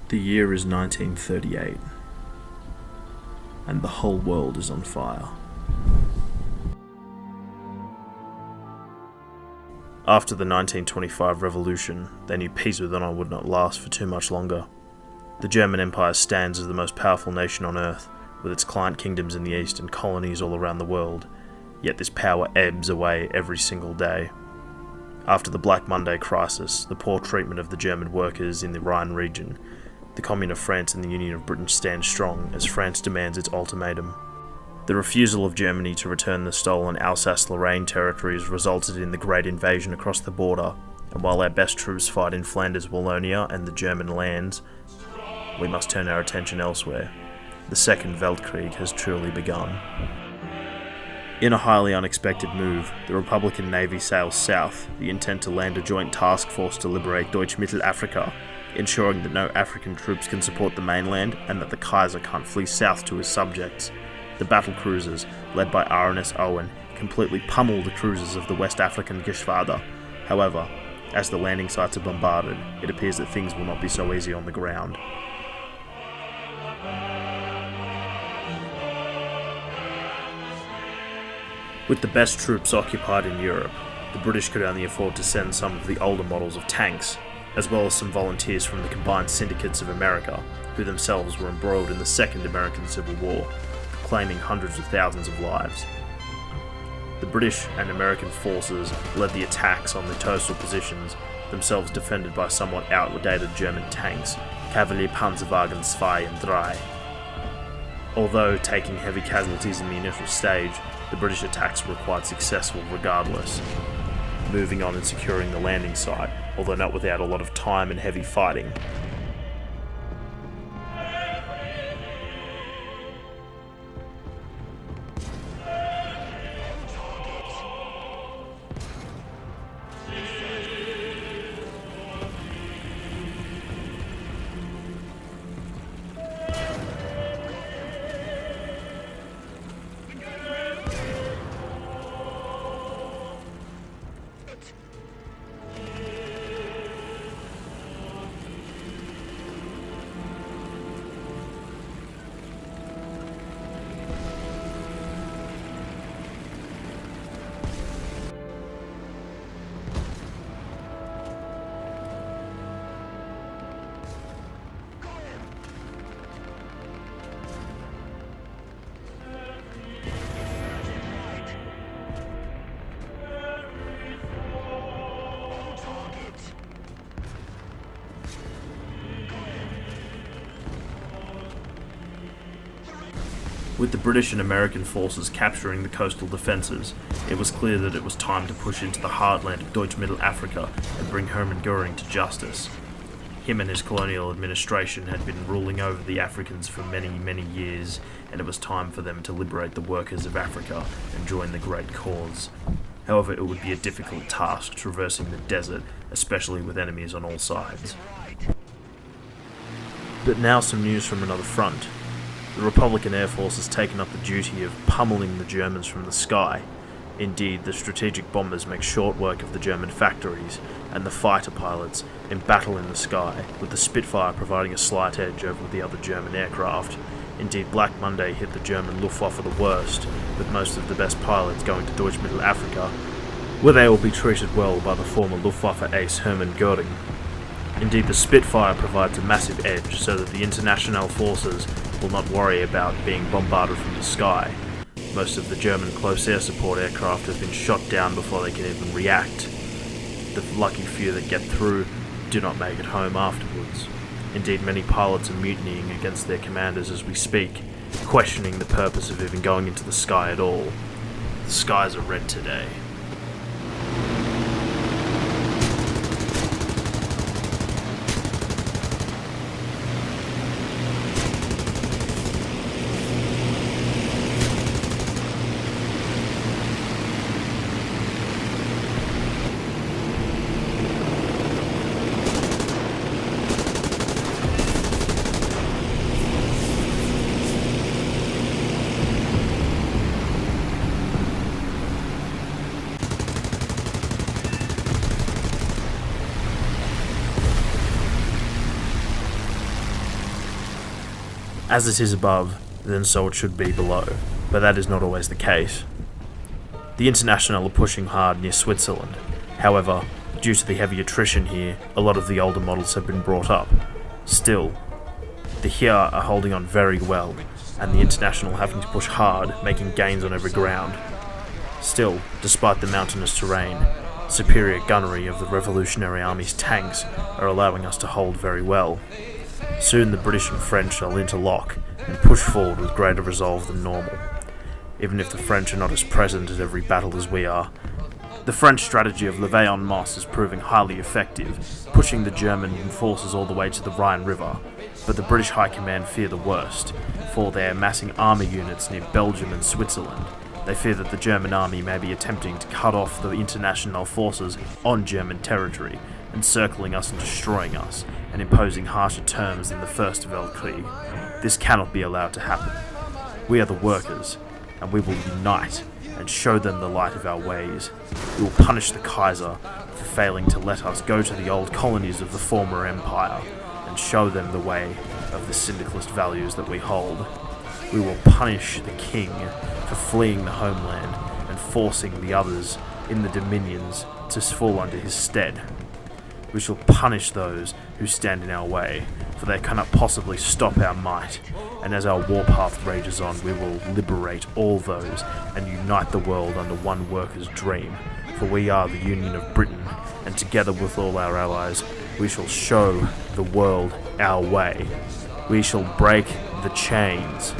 The year is 1938, and the whole world is on fire. After the 1925 revolution, they knew peace with honor would not last for too much longer. The German Empire stands as the most powerful nation on earth, with its client kingdoms in the east and colonies all around the world, yet this power ebbs away every single day. After the Black Monday crisis, the poor treatment of the German workers in the Rhine region, the Commune of France and the Union of Britain stand strong as France demands its ultimatum. The refusal of Germany to return the stolen Alsace-Lorraine territories resulted in the Great Invasion across the border, and while our best troops fight in Flanders, Wallonia and the German lands, we must turn our attention elsewhere. The Second Weltkrieg has truly begun. In a highly unexpected move, the Republican Navy sails south, the intent to land a joint task force to liberate Deutsche Mittelafrika, ensuring that no African troops can support the mainland and that the Kaiser can't flee south to his subjects. The battle cruisers, led by RNS Owen, completely pummel the cruisers of the West African Geschwader. However, as the landing sites are bombarded, it appears that things will not be so easy on the ground. With the best troops occupied in Europe, the British could only afford to send some of the older models of tanks, as well as some volunteers from the combined syndicates of America, who themselves were embroiled in the Second American Civil War, claiming hundreds of thousands of lives. The British and American forces led the attacks on the coastal positions, themselves defended by somewhat outdated German tanks, Kavallerie-Panzerwagen 2 and 3. Although taking heavy casualties in the initial stage, the British attacks were quite successful regardless, moving on and securing the landing site, although not without a lot of time and heavy fighting. With the British and American forces capturing the coastal defences, it was clear that it was time to push into the heartland of Deutsche Mittelafrika and bring Hermann Göring to justice. Him and his colonial administration had been ruling over the Africans for many, many years, and it was time for them to liberate the workers of Africa and join the great cause. However, it would be a difficult task traversing the desert, especially with enemies on all sides. But now some news from another front. The Republican Air Force has taken up the duty of pummeling the Germans from the sky. Indeed, the strategic bombers make short work of the German factories, and the fighter pilots in battle in the sky, with the Spitfire providing a slight edge over the other German aircraft. Indeed, Black Monday hit the German Luftwaffe the worst, with most of the best pilots going to Deutsche Mittelafrika, where they will be treated well by the former Luftwaffe ace Hermann Göring. Indeed, the Spitfire provides a massive edge so that the international forces will not worry about being bombarded from the sky. Most of the German close air support aircraft have been shot down before they can even react. The lucky few that get through do not make it home afterwards. Indeed, many pilots are mutinying against their commanders as we speak, questioning the purpose of even going into the sky at all. The skies are red today. As it is above, then so it should be below, but that is not always the case. The International are pushing hard near Switzerland. However, due to the heavy attrition here, a lot of the older models have been brought up. Still, the here are holding on very well, and the International having to push hard, making gains on every ground. Still, despite the mountainous terrain, superior gunnery of the Revolutionary Army's tanks are allowing us to hold very well. Soon the British and French shall interlock and push forward with greater resolve than normal. Even if the French are not as present at every battle as we are, the French strategy of levée en masse is proving highly effective, pushing the German forces all the way to the Rhine River. But the British High Command fear the worst, for they are massing army units near Belgium and Switzerland. They fear that the German army may be attempting to cut off the International forces on German territory, encircling us and destroying us, and imposing harsher terms than the First Weltkrieg. This cannot be allowed to happen. We are the workers, and we will unite and show them the light of our ways. We will punish the Kaiser for failing to let us go to the old colonies of the former empire and show them the way of the syndicalist values that we hold. We will punish the king for fleeing the homeland and forcing the others in the dominions to fall under his stead. We shall punish those who stand in our way, for they cannot possibly stop our might, and as our warpath rages on, we will liberate all those and unite the world under one worker's dream, for we are the Union of Britain, and together with all our allies, we shall show the world our way. We shall break the chains.